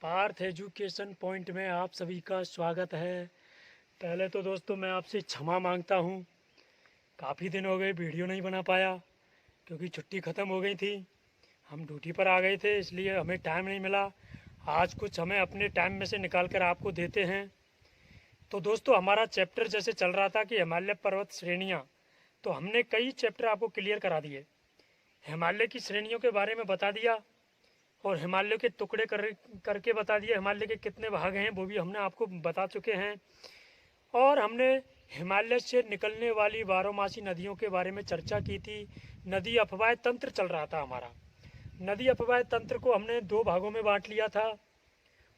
Partha education point में आप सभी का स्वागत है। पहले तो दोस्तों मैं आपसे क्षमा मांगता हूँ, काफ़ी दिन हो गए वीडियो नहीं बना पाया क्योंकि छुट्टी ख़त्म हो गई थी। हम ड्यूटी पर आ गए थे, इसलिए हमें टाइम नहीं मिला। आज कुछ हमें अपने टाइम में से निकाल कर आपको देते हैं। तो दोस्तों हमारा चैप्टर जैसे चल रहा था कि हिमालय पर्वत श्रेणियाँ, तो हमने कई चैप्टर आपको क्लियर करा दिए। हिमालय की श्रेणियों के बारे में बता दिया और हिमालय के टुकड़े करके बता दिया। हिमालय के कितने भाग हैं वो भी हमने आपको बता चुके हैं। और हमने हिमालय से निकलने वाली बारहमासी नदियों के बारे में चर्चा की थी। नदी अपवाह तंत्र चल रहा था हमारा। नदी अपवाह तंत्र को हमने दो भागों में बांट लिया था।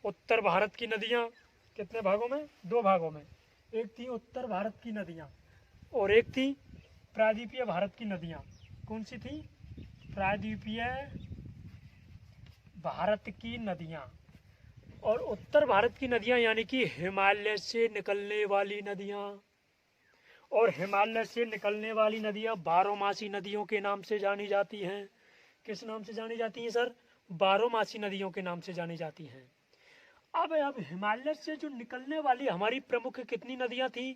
उत्तर भारत की नदियाँ, कितने भागों में? दो भागों में। एक थी उत्तर भारत की नदियाँ और एक थी प्रायद्वीपीय भारत की नदियाँ। कौन सी थी? प्रायद्वीपीय भारत की नदियाँ। और उत्तर भारत की नदियाँ यानी कि हिमालय से निकलने वाली नदियाँ। और हिमालय से निकलने वाली नदियाँ बारहमासी नदियों के नाम से जानी जाती हैं। किस नाम से जानी जाती हैं सर? बारहमासी नदियों के नाम से जानी जाती हैं। अब हिमालय से जो निकलने वाली हमारी प्रमुख कितनी नदियाँ थी?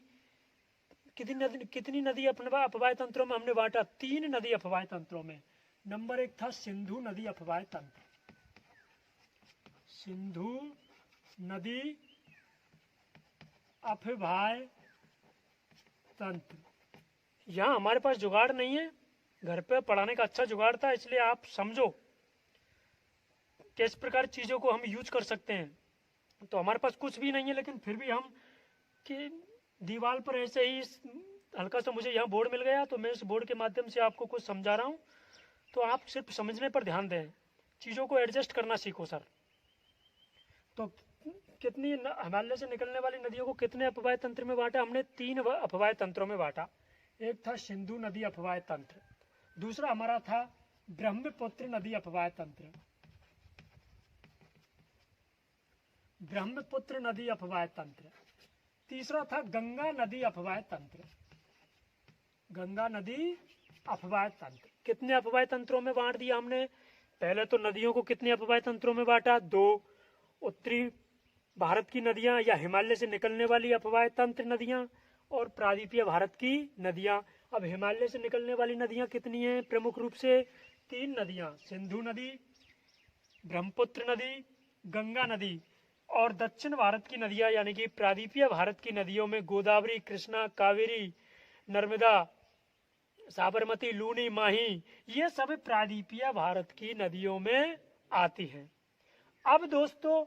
कितनी नदी अपवाह तंत्रों में हमने बांटा? 3 नदी अपवाह तंत्रों में। नंबर 1 था सिंधु नदी अपवाह तंत्र। सिंधु नदी अपवाह तंत्र। यहाँ हमारे पास जुगाड़ नहीं है, घर पे पढ़ाने का अच्छा जुगाड़ था, इसलिए आप समझो किस प्रकार चीज़ों को हम यूज कर सकते हैं। तो हमारे पास कुछ भी नहीं है, लेकिन फिर भी हम कि दीवार पर ऐसे ही हल्का सा मुझे यहाँ बोर्ड मिल गया, तो मैं इस बोर्ड के माध्यम से आपको कुछ समझा रहा हूँ। तो आप सिर्फ समझने पर ध्यान दें, चीज़ों को एडजस्ट करना सीखो सर। तो कितनी हिमालय से निकलने वाली नदियों को कितने अपवाह तंत्र में बांटा? हमने 3 अपवाह तंत्रों में बांटा। एक था सिंधु नदी अपवाह तंत्र, दूसरा हमारा था ब्रह्मपुत्र नदी अपवाह तंत्र। ब्रह्मपुत्र नदी अपवाह तंत्र। तीसरा था गंगा नदी अपवाह तंत्र। गंगा नदी अपवाह तंत्र। कितने अपवाह तंत्रों में बांट दिया हमने? पहले तो नदियों को कितने अपवाह तंत्रों में बांटा? 2। उत्तरी भारत की नदियां या हिमालय से निकलने वाली अपवाह तंत्र नदियां और प्रायद्वीपीय भारत की नदियां। अब हिमालय से निकलने वाली नदियां कितनी हैं? प्रमुख रूप से 3 नदियां, सिंधु नदी, ब्रह्मपुत्र नदी, गंगा नदी। और दक्षिण भारत की नदियां यानी कि प्रायद्वीपीय भारत की नदियों में गोदावरी, कृष्णा, कावेरी, नर्मदा, साबरमती, लूनी, माही, ये सब प्रायद्वीपीय भारत की नदियों में आती हैं। अब दोस्तों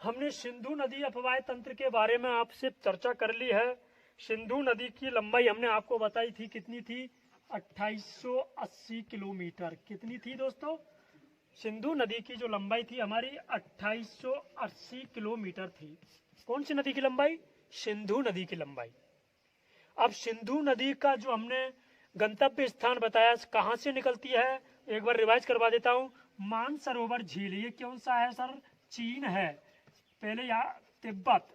हमने सिंधु नदी अपवाह तंत्र के बारे में आपसे चर्चा कर ली है। सिंधु नदी की लंबाई हमने आपको बताई थी, कितनी थी? 2880 किलोमीटर। कितनी थी दोस्तों? सिंधु नदी की जो लंबाई थी हमारी 2880 किलोमीटर थी। कौन सी नदी की लंबाई? सिंधु नदी की लंबाई। अब सिंधु नदी का जो हमने गंतव्य स्थान बताया, कहाँ से निकलती है, एक बार रिवाइज करवा देता हूँ। मानसरोवर झील, ये कौन सा है सर? चीन है। पहले यहाँ तिब्बत,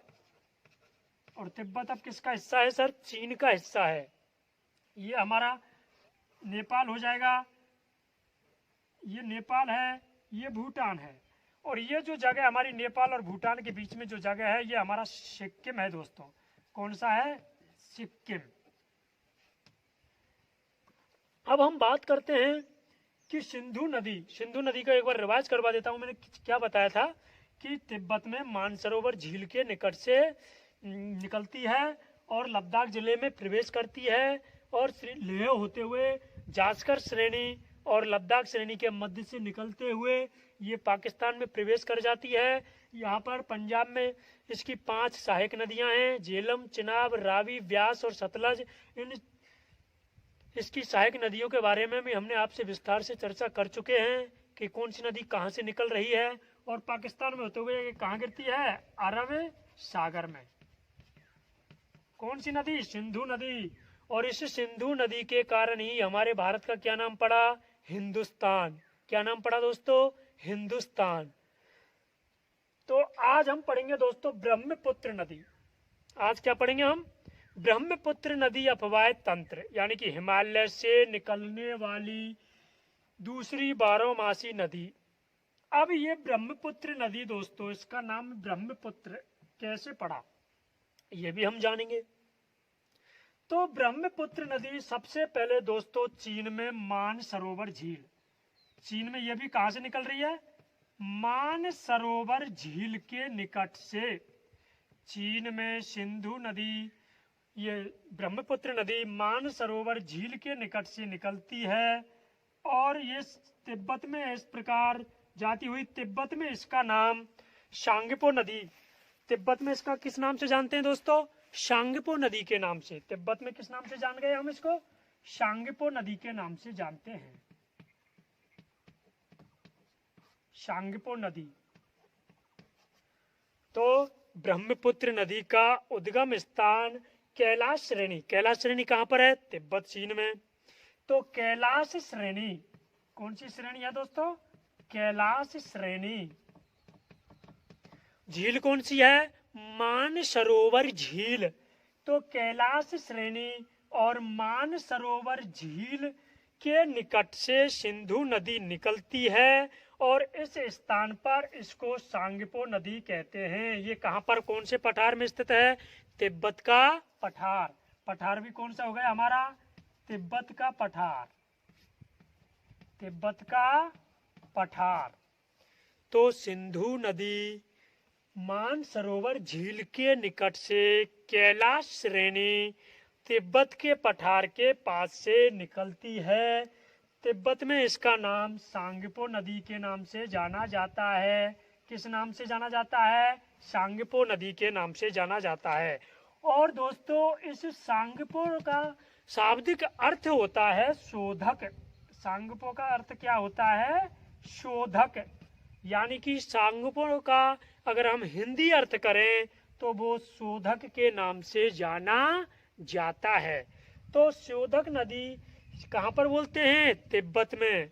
और तिब्बत अब किसका हिस्सा है सर? चीन का हिस्सा है। ये हमारा नेपाल हो जाएगा, ये नेपाल है, ये भूटान है। और ये जो जगह हमारी नेपाल और भूटान के बीच में जो जगह है, ये हमारा सिक्किम है दोस्तों। कौन सा है? सिक्किम। अब हम बात करते हैं कि सिंधु नदी का एक बार रिवाइज करवा देता हूँ। मैंने क्या बताया था कि तिब्बत में मानसरोवर झील के निकट से निकलती है और लद्दाख जिले में प्रवेश करती है और लेह होते हुए जास्कर श्रेणी और लद्दाख श्रेणी के मध्य से निकलते हुए ये पाकिस्तान में प्रवेश कर जाती है। यहाँ पर पंजाब में इसकी 5 सहायक नदियाँ हैं, झेलम, चिनाब, रावी, ब्यास और सतलज। इसकी सहायक नदियों के बारे में भी हमने आपसे विस्तार से चर्चा कर चुके हैं कि कौन सी नदी कहाँ से निकल रही है और पाकिस्तान में होते हुए कहाँ गिरती है? अरब सागर में। कौन सी नदी? सिंधु नदी। और इस सिंधु नदी के कारण ही हमारे भारत का क्या नाम पड़ा? हिंदुस्तान। क्या नाम पड़ा दोस्तों? हिंदुस्तान। तो आज हम पढ़ेंगे दोस्तों ब्रह्मपुत्र नदी। आज क्या पढ़ेंगे हम? ब्रह्मपुत्र नदी अपवाह तंत्र, यानी कि हिमालय से निकलने वाली दूसरी बारहमासी नदी। अब ये ब्रह्मपुत्र नदी दोस्तों, इसका नाम ब्रह्मपुत्र कैसे पड़ा ये भी हम जानेंगे। तो ब्रह्मपुत्र नदी सबसे पहले दोस्तों चीन में मानसरोवर झील, चीन में यह भी कहां से निकल रही है, मानसरोवर झील के निकट से। चीन में सिंधु नदी, ये ब्रह्मपुत्र नदी मानसरोवर झील के निकट से निकलती है और ये तिब्बत में इस प्रकार जाती हुई, तिब्बत में इसका नाम शांगपो नदी, तिब्बत में इसका किस नाम से जानते हैं दोस्तों, शांगपो नदी के नाम से। तिब्बत में किस नाम से जान गए हम इसको, शांगपो नदी के नाम से जानते हैं, शांगपो नदी। तो ब्रह्मपुत्र नदी का उद्गम स्थान कैलाश श्रेणी, कैलाश श्रेणी कहां पर है, तिब्बत चीन में। तो कैलाश श्रेणी कौन सी श्रेणी है दोस्तों, कैलाश श्रेणी। झील कौन सी है, मानसरोवर झील। तो कैलाश श्रेणी और मानसरोवर झील के निकट से सिंधु नदी निकलती है और इस स्थान पर इसको सांगपो नदी कहते हैं। ये कहां पर, कौन से पठार में स्थित है, तिब्बत का पठार। पठार भी कौन सा हो गया हमारा, तिब्बत का पठार, तिब्बत का पठार। तो सिंधु नदी मानसरोवर झील के निकट से कैलाश श्रेणी तिब्बत के पठार के पास से निकलती है। तिब्बत में इसका नाम सांगपो नदी के नाम से जाना जाता है। किस नाम से जाना जाता है, सांगपो नदी के नाम से जाना जाता है। और दोस्तों इस सांगपो का शाब्दिक अर्थ होता है शोधक। सांगपो का अर्थ क्या होता है, शोधक। यानी कि सांगपो का अगर हम हिंदी अर्थ करें तो वो शोधक के नाम से जाना जाता है। तो शोधक नदी कहां पर बोलते हैं, तिब्बत में।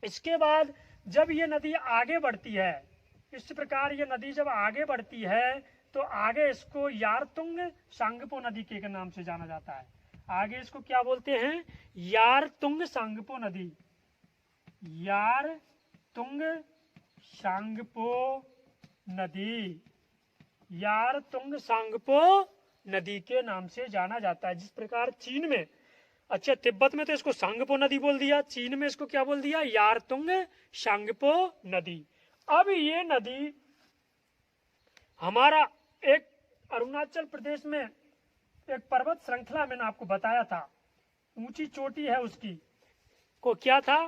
इसके बाद जब ये नदी आगे बढ़ती है, इस प्रकार ये नदी जब आगे बढ़ती है तो आगे इसको यारतुंग सांगपो नदी के नाम से जाना जाता है। आगे इसको क्या बोलते हैं, यारतुंग सांगपो नदी, यारतुंग सांगपो नदी, यारतुंग सांगपो नदी के नाम से जाना जाता है। जिस प्रकार चीन में, अच्छा तिब्बत में तो इसको सांगपो नदी बोल दिया, चीन में इसको क्या बोल दिया, यारतुंग सांगपो नदी। अब ये नदी हमारा एक अरुणाचल प्रदेश में एक पर्वत श्रृंखला मैंने आपको बताया था, ऊंची चोटी है उसकी को क्या था,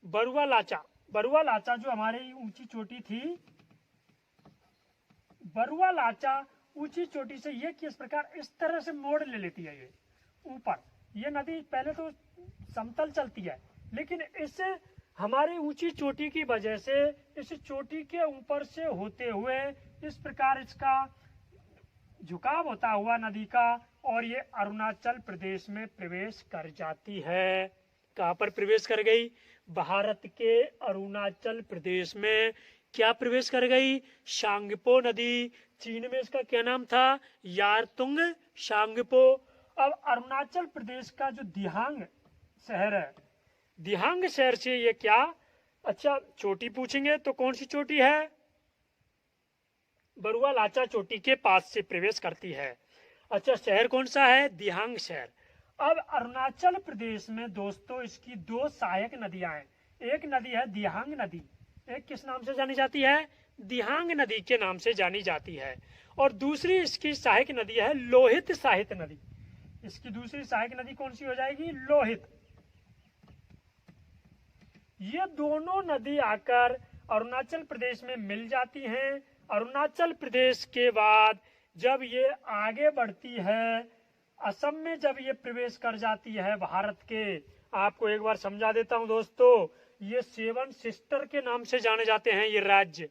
बरुआ लाचा। बरुआ लाचा जो हमारी ऊंची चोटी थी, बरुआ लाचा ऊंची चोटी से ये किस प्रकार इस तरह से मोड़ ले लेती है। ये ऊपर ये नदी पहले तो समतल चलती है, लेकिन इससे हमारी ऊंची चोटी की वजह से इस चोटी के ऊपर से होते हुए इस प्रकार इसका झुकाव होता हुआ नदी का, और ये अरुणाचल प्रदेश में प्रवेश कर जाती है। कहां पर प्रवेश कर गई, भारत के अरुणाचल प्रदेश में क्या प्रवेश कर गई, सांगपो नदी। चीन में इसका क्या नाम था, यारतुंग सांगपो। अब अरुणाचल प्रदेश का जो दिहांग शहर है, दिहांग शहर से ये क्या, अच्छा चोटी पूछेंगे तो कौन सी चोटी है, बरुआ लाचा चोटी के पास से प्रवेश करती है। अच्छा शहर कौन सा है, दिहांग शहर। अब अरुणाचल प्रदेश में दोस्तों इसकी दो सहायक नदियां हैं। एक नदी है दिहांग नदी, एक किस नाम से जानी जाती है, दिहांग नदी के नाम से जानी जाती है। और दूसरी इसकी सहायक नदी है लोहित सहायक नदी। इसकी दूसरी सहायक नदी कौन सी हो जाएगी, लोहित। ये दोनों नदी आकर अरुणाचल प्रदेश में मिल जाती हैं। अरुणाचल प्रदेश के बाद जब ये आगे बढ़ती है, असम में जब ये प्रवेश कर जाती है भारत के, आपको एक बार समझा देता हूं दोस्तों, ये 7 सिस्टर के नाम से जाने जाते हैं ये राज्य।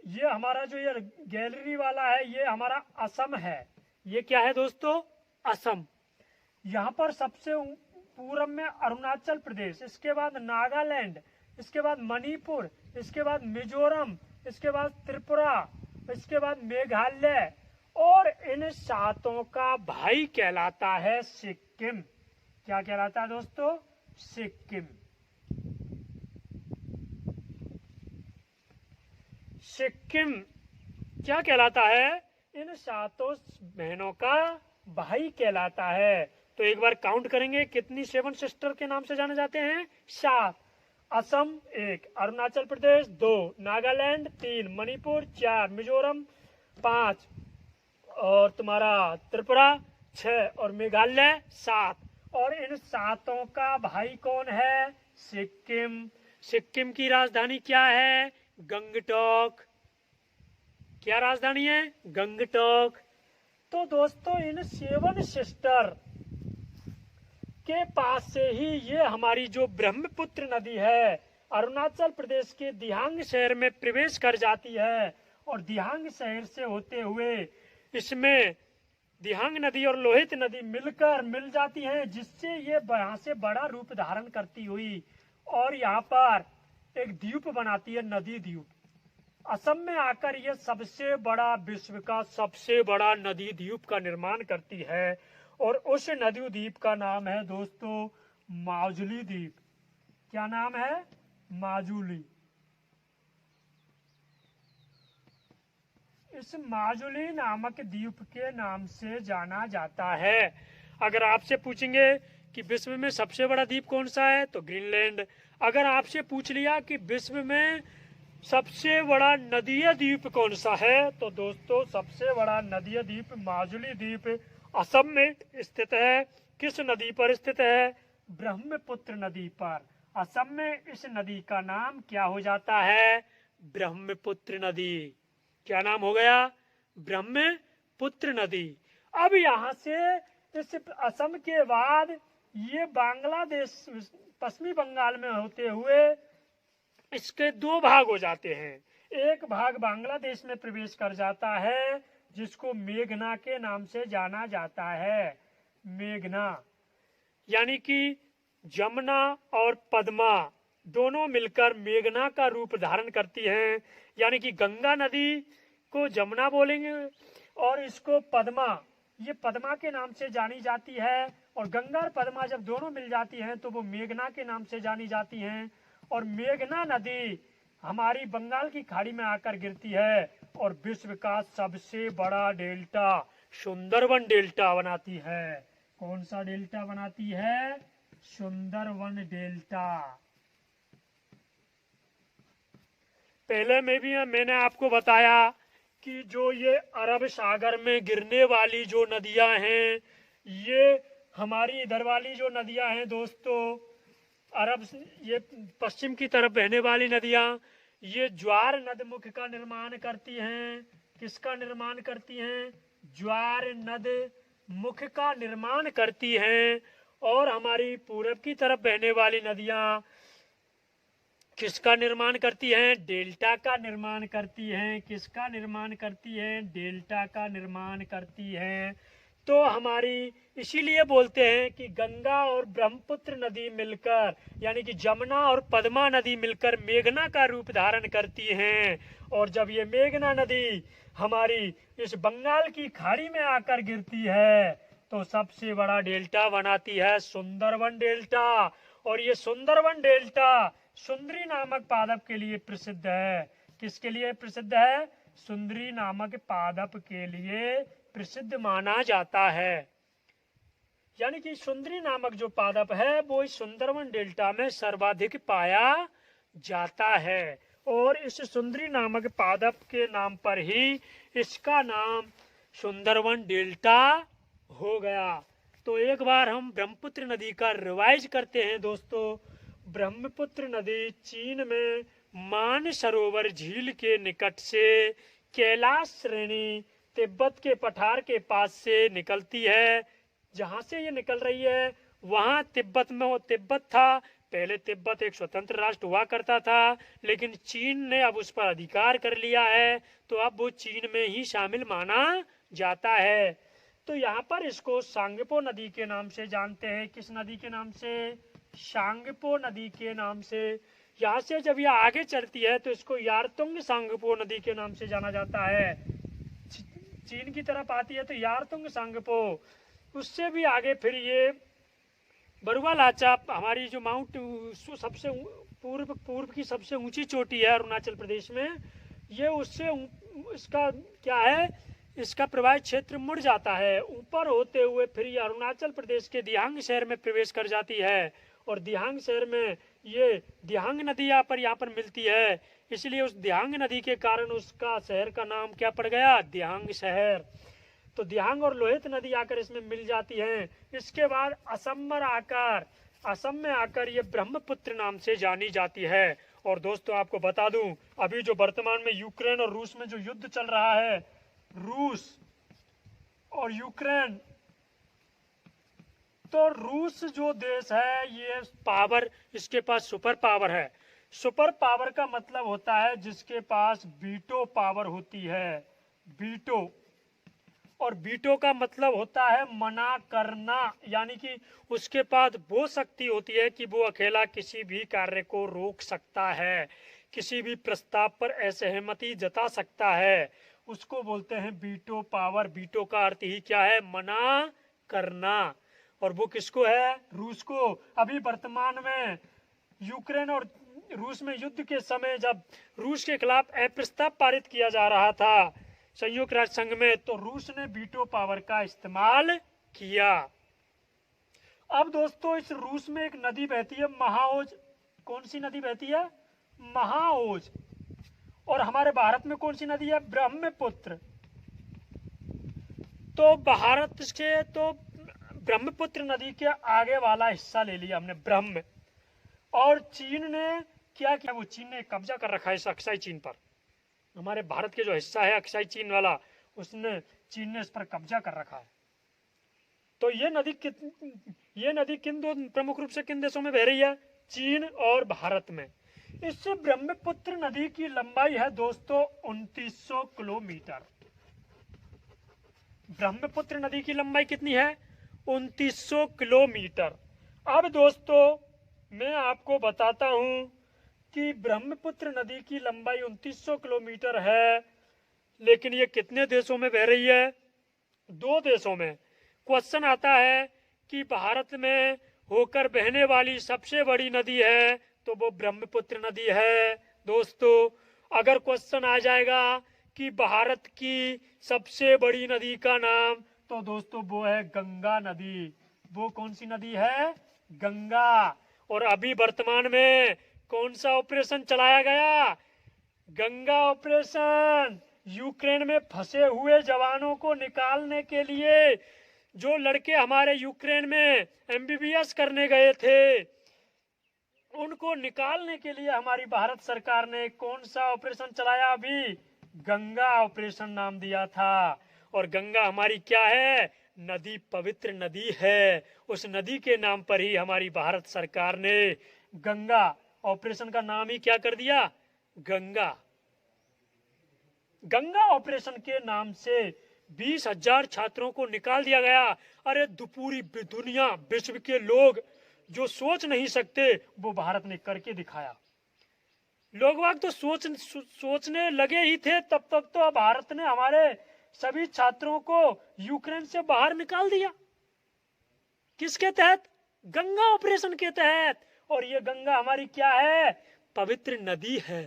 ये हमारा जो ये गैलरी वाला है ये हमारा असम है। ये क्या है दोस्तों, असम। यहाँ पर सबसे पूर्व में अरुणाचल प्रदेश, इसके बाद नागालैंड, इसके बाद मणिपुर, इसके बाद मिजोरम, इसके बाद त्रिपुरा, इसके बाद मेघालय, और इन 7 का भाई कहलाता है सिक्किम। क्या कहलाता है दोस्तों, सिक्किम। सिक्किम क्या कहलाता है? इन सातों बहनों का भाई कहलाता है। तो एक बार काउंट करेंगे कितनी 7 सिस्टर के नाम से जाने जाते हैं? 7। असम 1, अरुणाचल प्रदेश 2, नागालैंड 3, मणिपुर 4, मिजोरम 5 और तुम्हारा त्रिपुरा 6 और मेघालय 7। और इन सातों का भाई कौन है? सिक्किम। सिक्किम की राजधानी क्या है? गंगटोक। क्या राजधानी है? गंगटोक। तो दोस्तों इन 7 सिस्टर के पास से ही ये हमारी जो ब्रह्मपुत्र नदी है अरुणाचल प्रदेश के दिहांग शहर में प्रवेश कर जाती है और दिहांग शहर से होते हुए इसमें दिहांग नदी और लोहित नदी मिल जाती हैं, जिससे ये यहाँ से बड़ा रूप धारण करती हुई और यहाँ पर एक द्वीप बनाती है, नदी द्वीप। असम में आकर ये सबसे बड़ा, विश्व का सबसे बड़ा नदी द्वीप का निर्माण करती है और उस नदी द्वीप का नाम है दोस्तों माजुली द्वीप। क्या नाम है? माजुली। इस माजुली नामक द्वीप के नाम से जाना जाता है। अगर आपसे पूछेंगे कि विश्व में सबसे बड़ा द्वीप कौन सा है तो ग्रीनलैंड। अगर आपसे पूछ लिया कि विश्व में सबसे बड़ा नदीय द्वीप कौन सा है तो दोस्तों सबसे बड़ा नदीय द्वीप माजुली द्वीप असम में स्थित है। किस नदी पर स्थित है? ब्रह्मपुत्र नदी पर। असम में इस नदी का नाम क्या हो जाता है? ब्रह्मपुत्र नदी। क्या नाम हो गया? ब्रह्मपुत्र नदी। अब यहाँ से इस असम के बाद ये बांग्लादेश, पश्चिमी बंगाल में होते हुए इसके 2 भाग हो जाते हैं। एक भाग बांग्लादेश में प्रवेश कर जाता है जिसको मेघना के नाम से जाना जाता है। मेघना यानी कि जमुना और पद्मा दोनों मिलकर मेघना का रूप धारण करती हैं। यानी कि गंगा नदी को जमुना बोलेंगे और इसको पद्मा, ये पद्मा के नाम से जानी जाती है। और गंगा और पद्मा जब दोनों मिल जाती हैं तो वो मेघना के नाम से जानी जाती हैं। और मेघना नदी हमारी बंगाल की खाड़ी में आकर गिरती है और विश्व का सबसे बड़ा डेल्टा सुंदरवन डेल्टा बनाती है। कौन सा डेल्टा बनाती है? सुंदरवन डेल्टा। पहले में भी मैंने आपको बताया कि जो ये अरब सागर में गिरने वाली जो नदियां हैं, ये हमारी इधर वाली जो नदियां हैं दोस्तों, अरब ये पश्चिम की तरफ बहने वाली नदियां, ये ज्वार नदमुख का निर्माण करती हैं। किसका निर्माण करती हैं? ज्वार नद मुख का निर्माण करती हैं। और हमारी पूरब की तरफ बहने वाली नदियां किसका निर्माण करती हैं? डेल्टा का निर्माण करती हैं। किसका निर्माण करती हैं? डेल्टा का निर्माण करती हैं। तो हमारी इसीलिए बोलते हैं कि गंगा और ब्रह्मपुत्र नदी मिलकर, यानी कि जमुना और पद्मा नदी मिलकर मेघना का रूप धारण करती हैं। और जब ये मेघना नदी हमारी इस बंगाल की खाड़ी में आकर गिरती है तो सबसे बड़ा डेल्टा बनाती है सुंदरवन डेल्टा। और ये सुंदरवन डेल्टा सुंदरी नामक पादप के लिए प्रसिद्ध है। किसके लिए प्रसिद्ध है? सुंदरी नामक पादप के लिए प्रसिद्ध माना जाता है। यानी कि सुंदरी नामक जो पादप है वो इस सुंदरवन डेल्टा में सर्वाधिक पाया जाता है। और इस सुंदरी नामक पादप के नाम पर ही इसका नाम सुंदरवन डेल्टा हो गया। तो एक बार हम ब्रह्मपुत्र नदी का रिवाइज करते हैं दोस्तों। ब्रह्मपुत्र नदी चीन में मानसरोवर झील के निकट से कैलाश श्रेणी तिब्बत के पठार के पास से निकलती है। जहां से ये निकल रही है वहां तिब्बत में वो तिब्बत था। पहले तिब्बत एक स्वतंत्र राष्ट्र हुआ करता था, लेकिन चीन ने अब उस पर अधिकार कर लिया है तो अब वो चीन में ही शामिल माना जाता है। तो यहाँ पर इसको सांगपो नदी के नाम से जानते हैं। किस नदी के नाम से? सांगपो नदी के नाम से। यहाँ से जब ये आगे चलती है तो इसको यारतुंग सांगपो नदी के नाम से जाना जाता है। चीन की तरफ आती है तो यारतुंग सांगपो, उससे भी आगे फिर ये बरुआ लाचा, हमारी जो माउंट सबसे पूर्व की सबसे ऊंची चोटी है अरुणाचल प्रदेश में, ये उससे इसका क्या है, इसका प्रवाह क्षेत्र मुड़ जाता है, ऊपर होते हुए फिर ये अरुणाचल प्रदेश के दिहांग शहर में प्रवेश कर जाती है। और दिहांग शहर में ये दिहांग नदी यहाँ पर मिलती है, इसलिए उस दिहांग नदी के कारण उसका शहर का नाम क्या पड़ गया, दिहांग शहर। तो दिहांग और लोहित नदी आकर इसमें मिल जाती हैं। इसके बाद असम में आकर ये ब्रह्मपुत्र नाम से जानी जाती है। और दोस्तों आपको बता दूं, अभी जो वर्तमान में यूक्रेन और रूस में जो युद्ध चल रहा है, रूस और यूक्रेन, तो रूस जो देश है ये पावर, इसके पास सुपर पावर है। सुपर पावर का मतलब होता है जिसके पास वीटो पावर होती है, वीटो। और वीटो का मतलब होता है मना करना, यानी कि उसके पास वो शक्ति होती है कि वो अकेला किसी भी कार्य को रोक सकता है, किसी भी प्रस्ताव पर असहमति जता सकता है, उसको बोलते हैं वीटो पावर। वीटो का अर्थ ही क्या है, मना करना। और वो किसको है, रूस को। अभी वर्तमान में यूक्रेन और रूस में युद्ध के समय जब रूस के खिलाफ प्रस्ताव पारित किया जा रहा था संयुक्त राष्ट्र संघ में, तो रूस ने वीटो पावर का इस्तेमाल किया। अब दोस्तों इस रूस में एक नदी बहती है महाओज। कौन सी नदी बहती है, महाओज। और हमारे भारत में कौन सी नदी है, ब्रह्मपुत्र। तो भारत से तो ब्रह्मपुत्र नदी के आगे वाला हिस्सा ले लिया हमने, ब्रह्म। और चीन ने क्या किया, वो चीन ने कब्जा कर रखा है इस अक्साई चीन पर। हमारे भारत के जो हिस्सा है अक्साई चीन वाला, उसने चीन ने इस पर कब्जा कर रखा है। तो ये नदी किन दो प्रमुख रूप से किन देशों में बह रही है, चीन और भारत में। इससे ब्रह्मपुत्र नदी की लंबाई है दोस्तों 2900 किलोमीटर। ब्रह्मपुत्र नदी की लंबाई कितनी है, 2900 किलोमीटर। अब दोस्तों मैं आपको बताता हूं कि ब्रह्मपुत्र नदी की लंबाई 2900 किलोमीटर है, लेकिन ये कितने देशों में बह रही है, 2 देशों में। क्वेश्चन आता है कि भारत में होकर बहने वाली सबसे बड़ी नदी है, तो वो ब्रह्मपुत्र नदी है दोस्तों। अगर क्वेश्चन आ जाएगा कि भारत की सबसे बड़ी नदी का नाम, तो दोस्तों वो है गंगा नदी। वो कौन सी नदी है, गंगा। और अभी वर्तमान में कौन सा ऑपरेशन चलाया गया, गंगा ऑपरेशन। यूक्रेन में फंसे हुए जवानों को निकालने के लिए, जो लड़के हमारे यूक्रेन में MBBS करने गए थे, उनको निकालने के लिए हमारी भारत सरकार ने कौन सा ऑपरेशन चलाया, अभी गंगा ऑपरेशन नाम दिया था। और गंगा हमारी क्या है, नदी, पवित्र नदी है। उस नदी के नाम पर ही हमारी भारत सरकार ने गंगा ऑपरेशन का नाम ही क्या कर दिया, गंगा। गंगा ऑपरेशन के नाम से 20,000 छात्रों को निकाल दिया गया। अरे पूरी दुनिया, विश्व के लोग जो सोच नहीं सकते, वो भारत ने करके दिखाया। लोग वाग तो सोचने लगे ही थे तब तक तो भारत ने हमारे सभी छात्रों को यूक्रेन से बाहर निकाल दिया। किसके तहत, गंगा ऑपरेशन के तहत। और ये गंगा हमारी क्या है, पवित्र नदी है।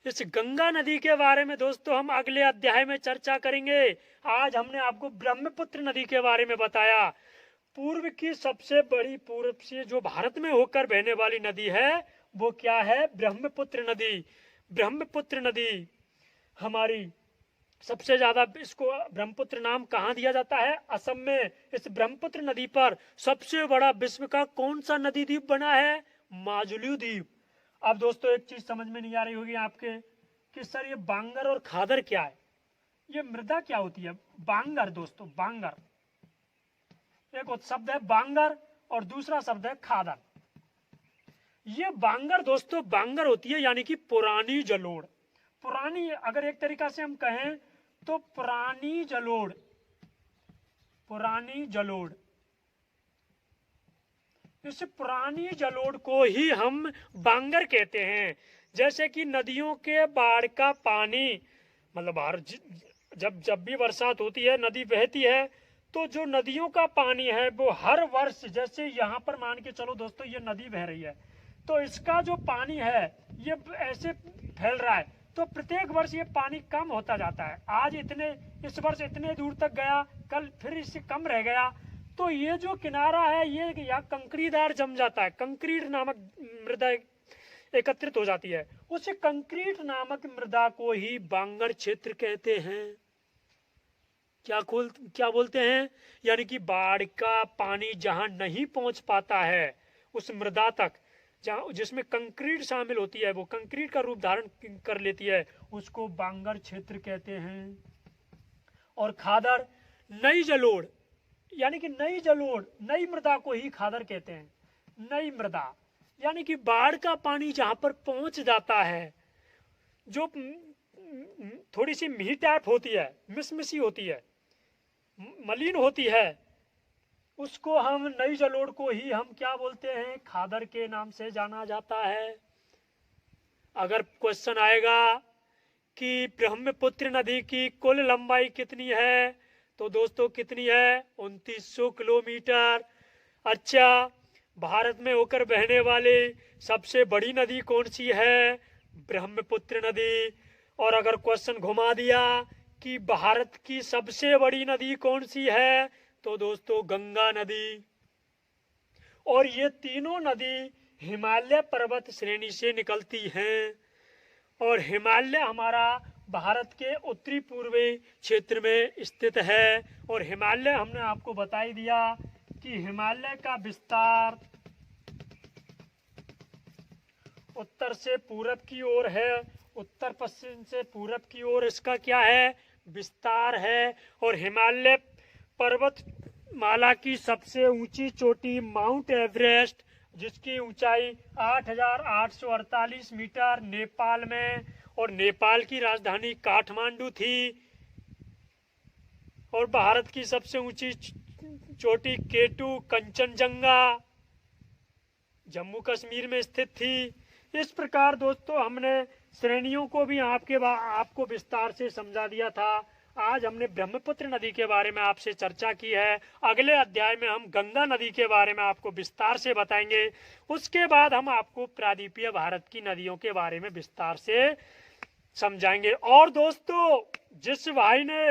इस गंगा नदी के बारे में दोस्तों हम अगले अध्याय में चर्चा करेंगे। आज हमने आपको ब्रह्मपुत्र नदी के बारे में बताया। पूर्व की सबसे बड़ी, पूर्व से जो भारत में होकर बहने वाली नदी है, वो क्या है, ब्रह्मपुत्र नदी। ब्रह्मपुत्र नदी हमारी सबसे ज्यादा, इसको ब्रह्मपुत्र नाम कहाँ दिया जाता है, असम में। इस ब्रह्मपुत्र नदी पर सबसे बड़ा विश्व का कौन सा नदी द्वीप बना है, माजुली द्वीप। अब दोस्तों एक चीज समझ में नहीं आ रही होगी आपके कि सर ये बांगर और खादर क्या है, ये मृदा क्या होती है, बांगर। दोस्तों बांगर, एक शब्द है बांगर और दूसरा शब्द है खादर। ये बांगर दोस्तों, बांगर होती है यानी कि पुरानी जलोढ़। पुरानी, अगर एक तरीका से हम कहें तो पुरानी जलोढ़, पुरानी जलोढ़। इस पुरानी जलोढ़ को ही हम बांगर कहते हैं। जैसे कि नदियों के बाढ़ का पानी, मतलब जब भी बरसात होती है, नदी बहती है, तो जो नदियों का पानी है वो हर वर्ष, जैसे यहाँ पर मान के चलो दोस्तों ये नदी बह रही है, तो इसका जो पानी है ये ऐसे फैल रहा है, तो प्रत्येक वर्ष ये पानी कम होता जाता है। आज इस वर्ष इतने दूर तक गया, कल फिर इससे कम रह गया। तो ये जो किनारा है ये यहाँ कंकरीदार जम जाता है, कंक्रीट नामक मृदा एकत्रित हो जाती है। उस कंक्रीट नामक मृदा को ही बांगर क्षेत्र कहते हैं। क्या बोलते हैं? यानी कि बाढ़ का पानी जहां नहीं पहुंच पाता है उस मृदा तक, जहां जिसमें कंक्रीट शामिल होती है, वो कंक्रीट का रूप धारण कर लेती है, उसको बांगर क्षेत्र कहते हैं। और खादर, नई जलोढ़, यानी कि नई मृदा को ही खादर कहते हैं। नई मृदा यानी कि बाढ़ का पानी जहां पर पहुंच जाता है, जो थोड़ी सी मिही टाइप होती है, मिसमिसी होती है, मलिन होती है, उसको हम नई जलोढ़ को ही हम क्या बोलते हैं? खादर के नाम से जाना जाता है। अगर क्वेश्चन आएगा कि ब्रह्मपुत्र नदी की कुल लंबाई कितनी है, तो दोस्तों कितनी है? 2900 किलोमीटर। अच्छा, भारत में होकर बहने वाली सबसे बड़ी नदी कौन सी है? ब्रह्मपुत्र नदी। और अगर क्वेश्चन घुमा दिया कि भारत की सबसे बड़ी नदी कौन सी है, तो दोस्तों गंगा नदी। और ये तीनों नदी हिमालय पर्वत श्रेणी से निकलती हैं। और हिमालय हमारा भारत के उत्तरी पूर्वी क्षेत्र में स्थित है। और हिमालय हमने आपको बता ही दिया कि हिमालय का विस्तार उत्तर से पूरब की ओर है, उत्तर पश्चिम से पूरब की ओर इसका क्या है? विस्तार है। और हिमालय पर्वतमाला की सबसे ऊंची चोटी माउंट एवरेस्ट, जिसकी ऊंचाई 8,848 मीटर, नेपाल में, और नेपाल की राजधानी काठमांडू थी। और भारत की सबसे ऊंची चोटी केटू कंचनजंगा जम्मू कश्मीर में स्थित थी। इस प्रकार दोस्तों हमने श्रेणियों को भी आपको विस्तार से समझा दिया था। आज हमने ब्रह्मपुत्र नदी के बारे में आपसे चर्चा की है। अगले अध्याय में हम गंगा नदी के बारे में आपको विस्तार से बताएंगे। उसके बाद हम आपको प्रायद्वीपीय भारत की नदियों के बारे में विस्तार से समझाएंगे। और दोस्तों, जिस भाई ने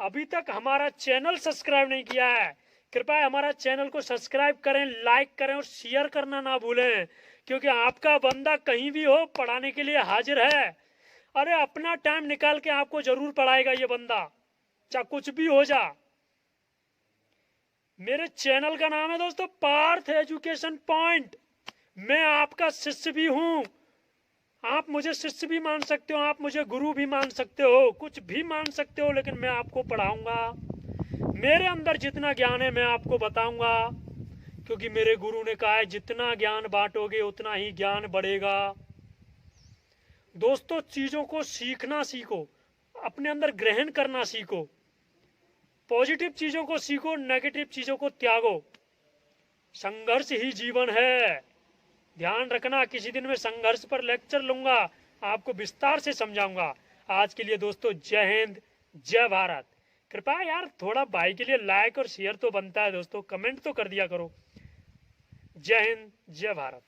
अभी तक हमारा चैनल सब्सक्राइब नहीं किया है, कृपया हमारा चैनल को सब्सक्राइब करें, लाइक करें और शेयर करना ना भूलें, क्योंकि आपका बंदा कहीं भी हो पढ़ाने के लिए हाजिर है। अरे अपना टाइम निकाल के आपको जरूर पढ़ाएगा ये बंदा, चाहे कुछ भी हो जा। मेरे चैनल का नाम है दोस्तों पार्थ एजुकेशन पॉइंट। मैं आपका शिष्य भी हूं। आप मुझे शिष्य भी मान सकते हो, आप मुझे गुरु भी मान सकते हो, कुछ भी मान सकते हो, लेकिन मैं आपको पढ़ाऊंगा। मेरे अंदर जितना ज्ञान है मैं आपको बताऊंगा, क्योंकि मेरे गुरु ने कहा है जितना ज्ञान बांटोगे उतना ही ज्ञान बढ़ेगा। दोस्तों, चीजों को सीखना सीखो, अपने अंदर ग्रहण करना सीखो, पॉजिटिव चीजों को सीखो, नेगेटिव चीजों को त्यागो। संघर्ष ही जीवन है। ध्यान रखना, किसी दिन मैं संघर्ष पर लेक्चर लूंगा, आपको विस्तार से समझाऊंगा। आज के लिए दोस्तों जय हिंद, जय भारत। कृपया यार थोड़ा भाई के लिए लाइक और शेयर तो बनता है दोस्तों, कमेंट तो कर दिया करो। जय हिंद, जय भारत।